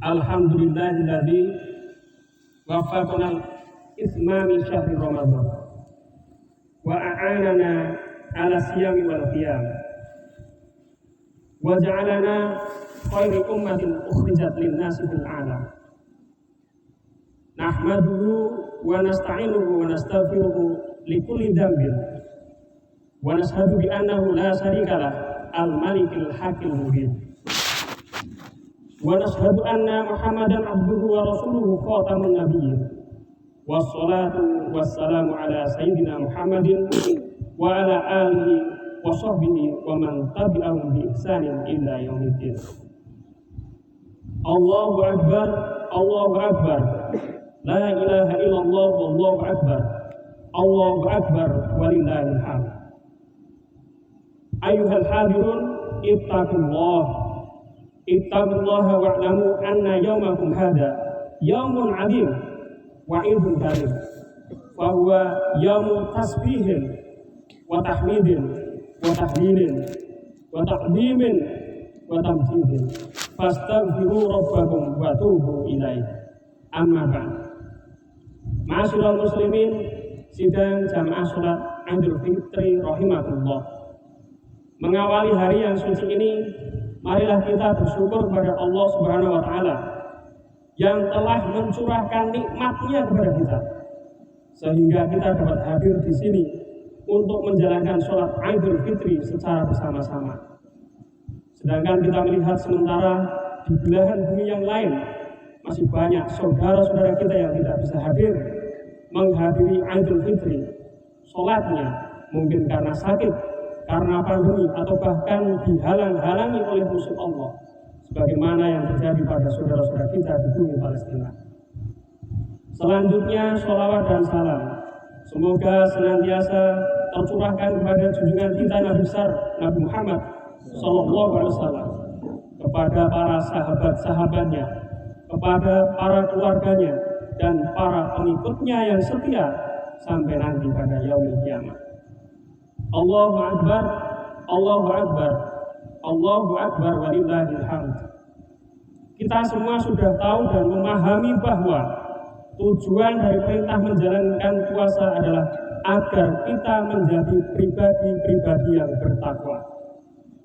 Alhamdulillahilladzi waffaqana ismami syahri Ramadan wa a'anana ala siyami wal qiyam wa ja'alana khairu ummatin ukhrijat lin-nasi fil 'alam. Nahmaduhu wa nasta'inuhu wa nastaghfiruhu likulli dhanbin wa nashhadu bi annahu la syarika lah al-malikil haqqil mubin. Wa nashhadu anna Muhammadan abduhu wa rasuluhu khatamun nabiyyin. Wassalatu wassalamu ala sayyidina Muhammadin wa ala alihi wa sahbihi wa man tabi'ahum bi ihsanin ila yaumiddin. Allahu akbar, Allahu akbar. La ilaha illallah wallahu akbar. Allahu akbar walillahil hamd. Ayyuhal hadirun ittaqullaha wa'lamu anna yawmakum hadha yawmun 'azim wa 'idun karim. Fa huwa yawmu tasbihin wa tahmidin wa tahlilin wa ta'dhimin wa tamjidin. Fastaghfiru rabbakum wa tubu ilaihi. Amma ba'd. Ma'asyiral muslimin, sidang jamaah salat Idul Fitri rahimakumullah. Mengawali hari yang suci ini, marilah kita bersyukur kepada Allah Subhanahu wa taala yang telah mencurahkan nikmat-Nya kepada kita sehingga kita dapat hadir di sini untuk menjalankan sholat Idul Fitri secara bersama-sama. Sedangkan kita melihat sementara di belahan bumi yang lain masih banyak saudara-saudara kita yang tidak bisa hadir menghadiri Idul Fitri sholatnya, mungkin karena sakit, karena pandemi, atau bahkan dihalang-halangi oleh musuh Allah, sebagaimana yang terjadi pada saudara-saudara kita di bumi Palestina. Selanjutnya, sholawat dan salam semoga senantiasa tercurahkan kepada junjungan kita Nabi besar Nabi Muhammad SAW, kepada para sahabat-sahabatnya, kepada para keluarganya, dan para pengikutnya yang setia sampai nanti pada yaumil qiyamah. Allahu akbar, Allahu akbar, Allahu akbar walillahil hamd. Kita semua sudah tahu dan memahami bahwa tujuan dari perintah menjalankan puasa adalah agar kita menjadi pribadi-pribadi yang bertakwa,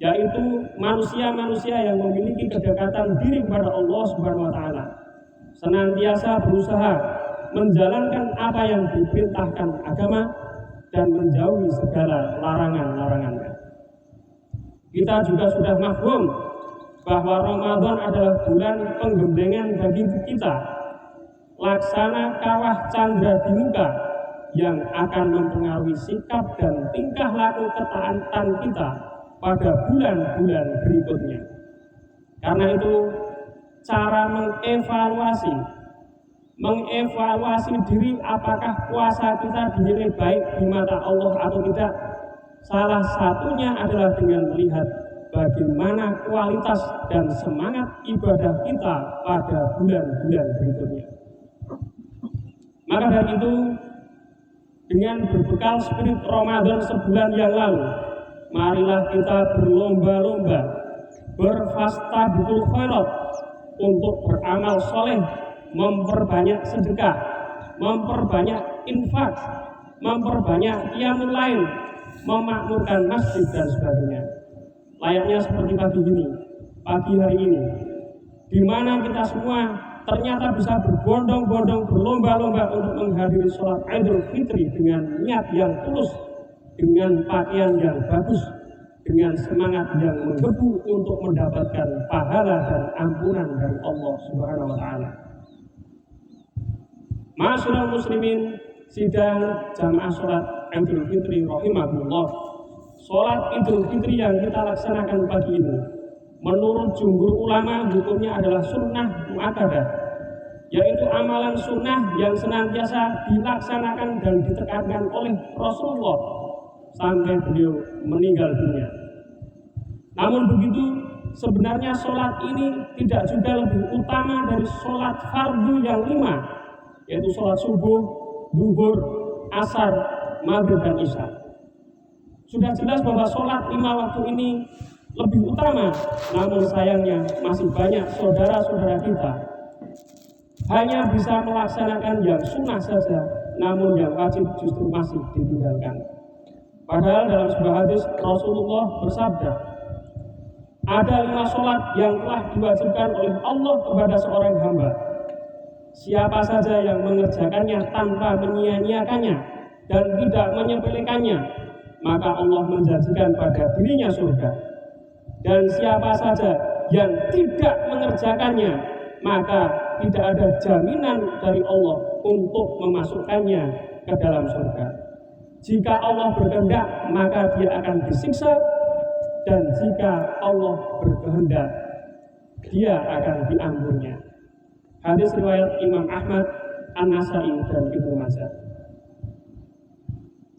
yaitu manusia-manusia yang memiliki kedekatan diri kepada Allah Subhanahu wa taala, senantiasa berusaha menjalankan apa yang diperintahkan agama dan menjauhi segala larangan-larangannya. Kita juga sudah mafhum bahwa Ramadan adalah bulan penggembengan bagi kita, laksana kawah candra di muka yang akan mempengaruhi sikap dan tingkah laku ketaatan kita pada bulan-bulan berikutnya. Karena itu, cara mengevaluasi diri apakah puasa kita dinilai baik di mata Allah atau tidak, salah satunya adalah dengan melihat bagaimana kualitas dan semangat ibadah kita pada bulan-bulan berikutnya. Maka dari itu, dengan berbekal spirit Ramadan sebulan yang lalu, marilah kita berlomba-lomba berfastabiqul khairat untuk beramal soleh, memperbanyak sedekah, memperbanyak infak, memperbanyak qiyamul lail, memakmurkan masjid dan sebagainya. Layaknya seperti pagi hari ini, di mana kita semua ternyata bisa berbondong-bondong berlomba-lomba untuk menghadiri sholat Idul Fitri dengan niat yang tulus, dengan pakaian yang bagus, dengan semangat yang menggebu untuk mendapatkan pahala dan ampunan dari Allah Subhanahu wa taala. Ma'asyiral muslimin, sidang jamaah sholat Idul Fitri rahimakumullah. Sholat Idul Fitri yang kita laksanakan pagi ini, menurut jumhur ulama hukumnya adalah sunnah muakkadah, yaitu amalan sunnah yang senantiasa dilaksanakan dan ditekankan oleh Rasulullah sampai beliau meninggal dunia. Namun begitu, sebenarnya sholat ini tidak juga lebih utama dari sholat fardu yang 5, yaitu sholat subuh, zuhur, asar, maghrib, dan isya. Sudah jelas bahwa sholat 5 waktu ini lebih utama. Namun sayangnya masih banyak saudara-saudara kita hanya bisa melaksanakan yang sunnah saja, namun yang wajib justru masih ditinggalkan. Padahal dalam sebuah hadis Rasulullah bersabda, ada 5 sholat yang telah diwajibkan oleh Allah kepada seorang hamba. Siapa saja yang mengerjakannya tanpa menyia-nyiakannya dan tidak menyepelekannya, maka Allah menjanjikan pada dirinya surga. Dan siapa saja yang tidak mengerjakannya, maka tidak ada jaminan dari Allah untuk memasukkannya ke dalam surga. Jika Allah berkehendak, maka dia akan disiksa, dan jika Allah berkehendak, dia akan diampunnya. Hadis riwayat Imam Ahmad, An-Nasai, dan Ibnu Majah.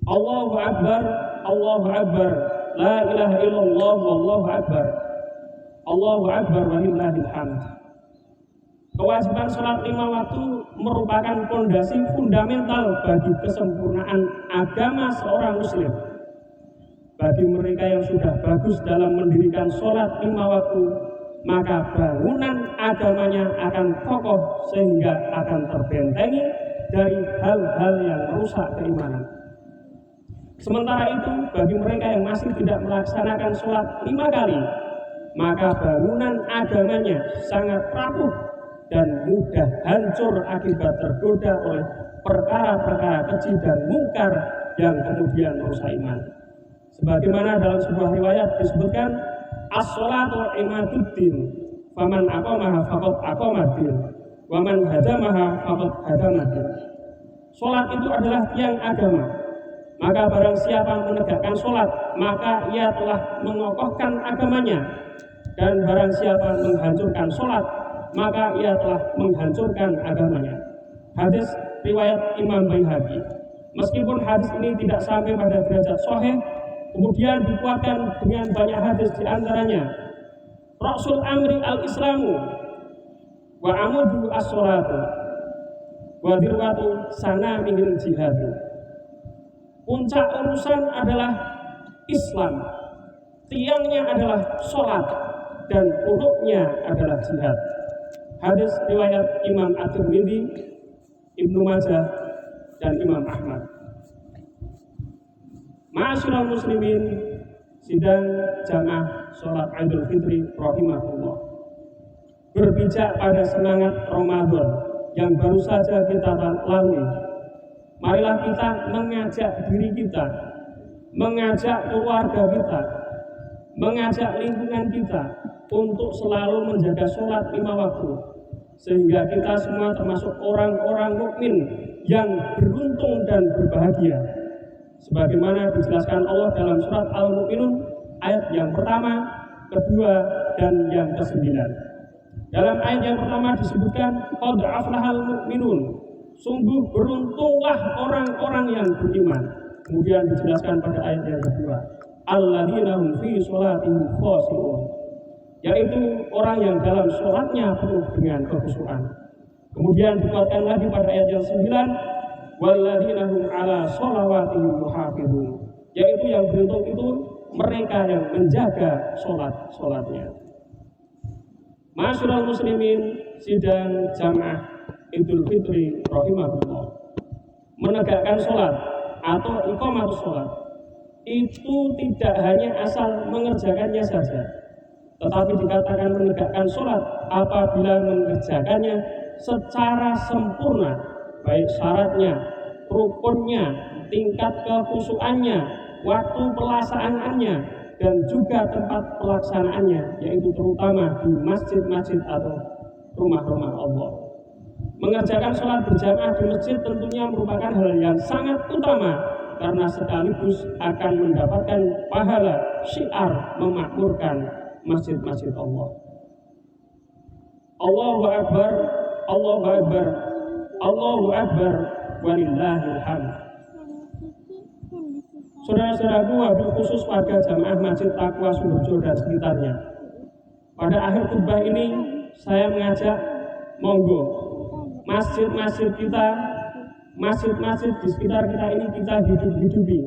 Allahu Akbar, Allahu Akbar, la ilaha illallah, wallahu akbar, Allahu Akbar, walillahil hamd. Kewajiban sholat 5 waktu merupakan fondasi fundamental bagi kesempurnaan agama seorang muslim. Bagi mereka yang sudah bagus dalam mendirikan sholat 5 waktu, maka bangunan agamanya akan kokoh sehingga akan terbentengi dari hal-hal yang merusak keimanan. Sementara itu, bagi mereka yang masih tidak melaksanakan sholat 5 kali, maka bangunan agamanya sangat rapuh dan mudah hancur akibat tergoda oleh perkara-perkara keji dan mungkar yang kemudian merusak iman. Sebagaimana dalam sebuah riwayat disebutkan, as-sholatu imaduddin, faman aqamaha faqad aqamaddin, waman hadamaha faqad hadamaddin. Sholat itu adalah tiang agama. Maka barang siapa menegakkan sholat, maka ia telah mengokohkan agamanya. Dan barang siapa menghancurkan sholat, maka ia telah menghancurkan agamanya. Hadis riwayat Imam Baihaqi. Meskipun hadis ini tidak sampai pada derajat sahih, kemudian dikuatkan dengan banyak hadis, di antaranya Rasul amri al-islamu wa amudu as-sholatu wa dirwatu sanamihil jihadu. Puncak urusan adalah Islam, tiangnya adalah sholat, dan pokoknya adalah jihad. Hadis riwayat Imam At-Tirmidzi, Ibnu Majah, dan Imam Ahmad. Ma'asyiral muslimin, sidang jamaah sholat Idul Fitri rahimahullah, berpijak pada semangat Ramadan yang baru saja kita lalui. Marilah kita mengajak diri kita, mengajak keluarga kita, mengajak lingkungan kita untuk selalu menjaga sholat 5 waktu, sehingga kita semua termasuk orang-orang mukmin yang beruntung dan berbahagia. Sebagaimana dijelaskan Allah dalam surat Al-Mu'minun ayat yang pertama, kedua, dan yang ke-9. Dalam ayat yang pertama disebutkan qad aflahal mu'minun, sungguh beruntunglah orang-orang yang beriman. Kemudian dijelaskan pada ayat yang kedua, alladzina hum fi sholatihim khashi'un, yaitu orang yang dalam sholatnya penuh dengan kekhusyuan. Kemudian dikuatkan lagi pada ayat yang 9, walladzina hum ala sholawatihim yuhafizun, yaitu yang beruntung itu mereka yang menjaga sholat-sholatnya. Ma'asyiral muslimin, sidang jamaah Idul Fitri rahimahullah, menegakkan sholat atau iqamatus sholat itu tidak hanya asal mengerjakannya saja, tetapi dikatakan menegakkan sholat apabila mengerjakannya secara sempurna, baik syaratnya, rukunnya, tingkat kekhusyuannya, waktu pelaksanaannya, dan juga tempat pelaksanaannya, yaitu terutama di masjid-masjid atau rumah-rumah Allah. Mengerjakan sholat berjamaah di masjid tentunya merupakan hal yang sangat utama, karena sekaligus akan mendapatkan pahala syiar memakmurkan masjid-masjid Allah. Allahu Akbar, Allahu Akbar, Allahu Akbar, walillahil hamd. Saudara-saudaraku, wabil khusus warga jamaah Masjid Taqwa Sumberjo dan sekitarnya, pada akhir khutbah ini saya mengajak, monggo masjid-masjid kita, masjid-masjid di sekitar kita ini kita hidup-hidupi.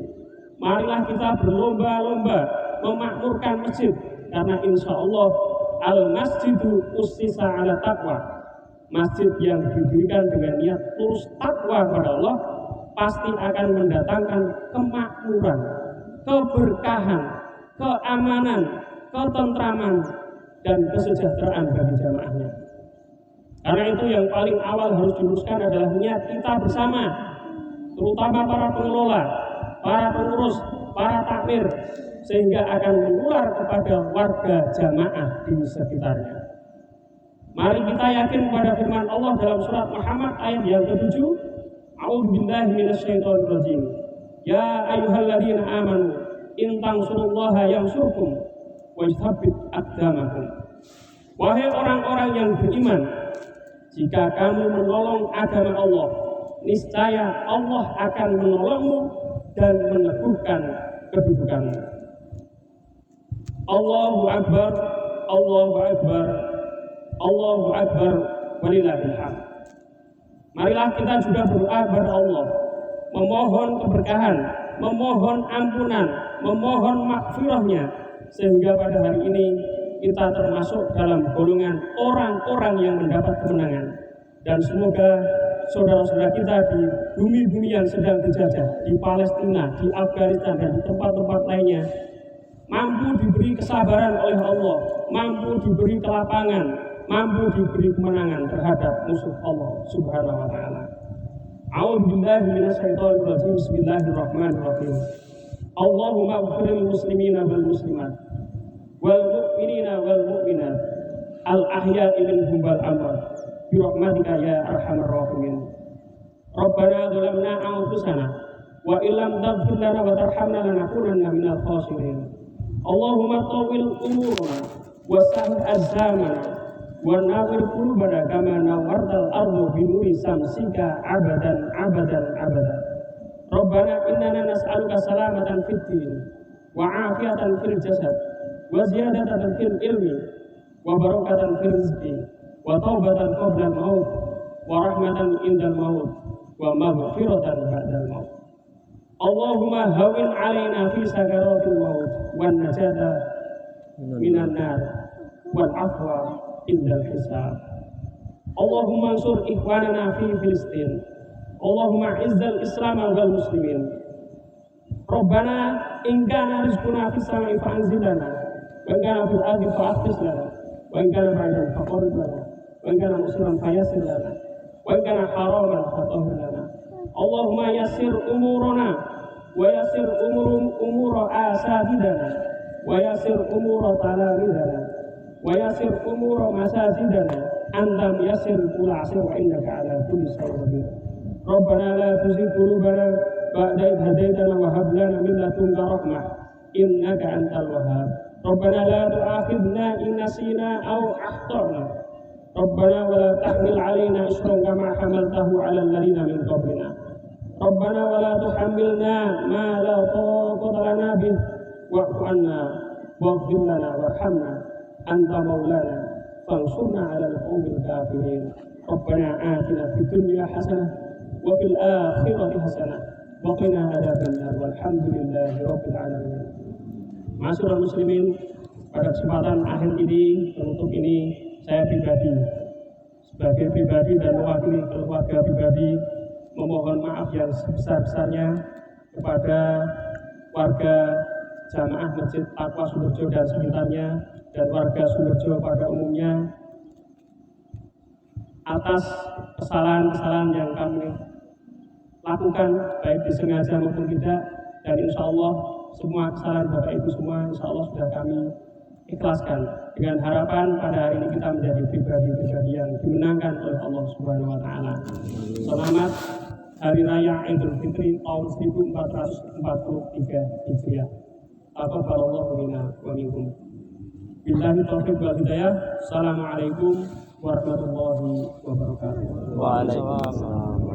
Marilah kita berlomba-lomba memakmurkan masjid, karena insya Allah al-masjidu ussisa ala taqwa, masjid yang didirikan dengan niat tulus takwa kepada Allah pasti akan mendatangkan kemakmuran, keberkahan, keamanan, ketentraman, dan kesejahteraan bagi jamaahnya. Karena itu yang paling awal harus diluruskan adalah niat kita bersama, terutama para pengelola, para pengurus, para takmir, sehingga akan menular kepada warga jamaah di sekitarnya. Mari kita yakin pada firman Allah dalam surat Muhammad ayat yang ke-7. A'udzubillahi minasyaitonirrajim. Ya ayyuhalladzina amanu in tansurullaha yansurkum wa yuthabbit aqdamakum. Wahai orang-orang yang beriman, jika kamu menolong agama Allah, niscaya Allah akan menolongmu dan meneguhkan kedudukanmu. Allahu Akbar, Allahu Akbar, Allahu Akbar, walillahil hamd. Marilah kita juga berdoa kepada Allah, memohon keberkahan, memohon ampunan, memohon makfirahnya, sehingga pada hari ini kita termasuk dalam golongan orang-orang yang mendapat kemenangan. Dan semoga saudara-saudara kita di bumi-bumi yang sedang dijajah, di Palestina, di Afghanistan, dan di tempat-tempat lainnya, mampu diberi kesabaran oleh Allah, mampu diberi kelapangan, mampu diberi kemenangan terhadap musuh Allah Subhanahu wa taala. A'udzubillahi minasyaitonirrajim. Bismillahirrahmanirrahim. Allahumma ighfirlil muslimina wal muslimat wal mu'minina wal mu'minat al ahya'i minhum wal amwat bi rahmatika ya arhamar rahimin. Rabbana zalamna anfusana wa illam taghfir lana wa tarhamna lanakunanna minal khasirin. Allahumma tawwil umurana wa sahih az-zamana wa nawwir qulubana kama nawwartal ardu bi nuri samsika abadan abadan abadan. Rabbana innana nas'aluka salamatan fid din wa afiyatan fil jasad wa ziyadatan fil ilmi wa barakatan fil rizqi wa taubatan qabla al-maut wa rahmatan indal maut wa maghfiratan ba'dal maut. Allahumma hawwin 'alaina fi sakaratil maut wan najata minan nar wal afwa indal hisab. Allahumma ansur ikhwanana fi Filistin. Allahumma izzal Islam wal muslimin. Rabbana in kana rizquna fis sama'i fa'anzilna wa in kana fil ardi fa'afis lana wa in kana ba'idan faqrib lana wa in kana musiran fayassir lana wa in kana haraman fatahhir lana. Allahumma yassir umurana wa yassir umura asadidana wa yassir umura talamidana wa yassir umura masajidana anta yassir kula asir wa innaka ala kulli shay'in qadir. Rabbana la tuzigh qulubana ba'da idh hadaytana wa hab lana min ladunka rahmah innaka antal wahhab. Rabbana la tu'akhidhna in nasina aw akhtana. Rabbana wa la tahmil 'alaina isran kama hamaltahu 'alal ladzina min qablina. Rabbana wa la tuhammilna ma la taqata lana bih wa'fu 'anna waghfir lana warhamna anta maulana fansurna 'alal qaumil kafirin. Rabbana atina fid dunya hasanah wa fil akhirati hasanah wa qina adzabannar walhamdulillahi rabbil alamin. Ma'asyiral muslimin, pada kesempatan akhir ini, penutup ini, saya pribadi sebagai pribadi dan mewakili keluarga pribadi memohon maaf yang sebesar-besarnya kepada warga jamaah Masjid Taqwa Sumerjo dan sekitarnya dan warga Sumerjo pada umumnya atas kesalahan-kesalahan yang kami lakukan baik disengaja maupun tidak, dan insya Allah semua kesalahan Bapak Ibu semua insya Allah sudah kami ikhlaskan dengan harapan pada hari ini kita menjadi pribadi-pribadi yang dimenangkan oleh Allah Subhanahu wa taala. Selamat Hari Raya Idul Fitri tahun 1443 Hijriah. Taqabbalallahu minna wa minkum. Billahi taufiq wal hidayah. Assalamualaikum warahmatullahi wabarakatuh. Waalaikumsalam.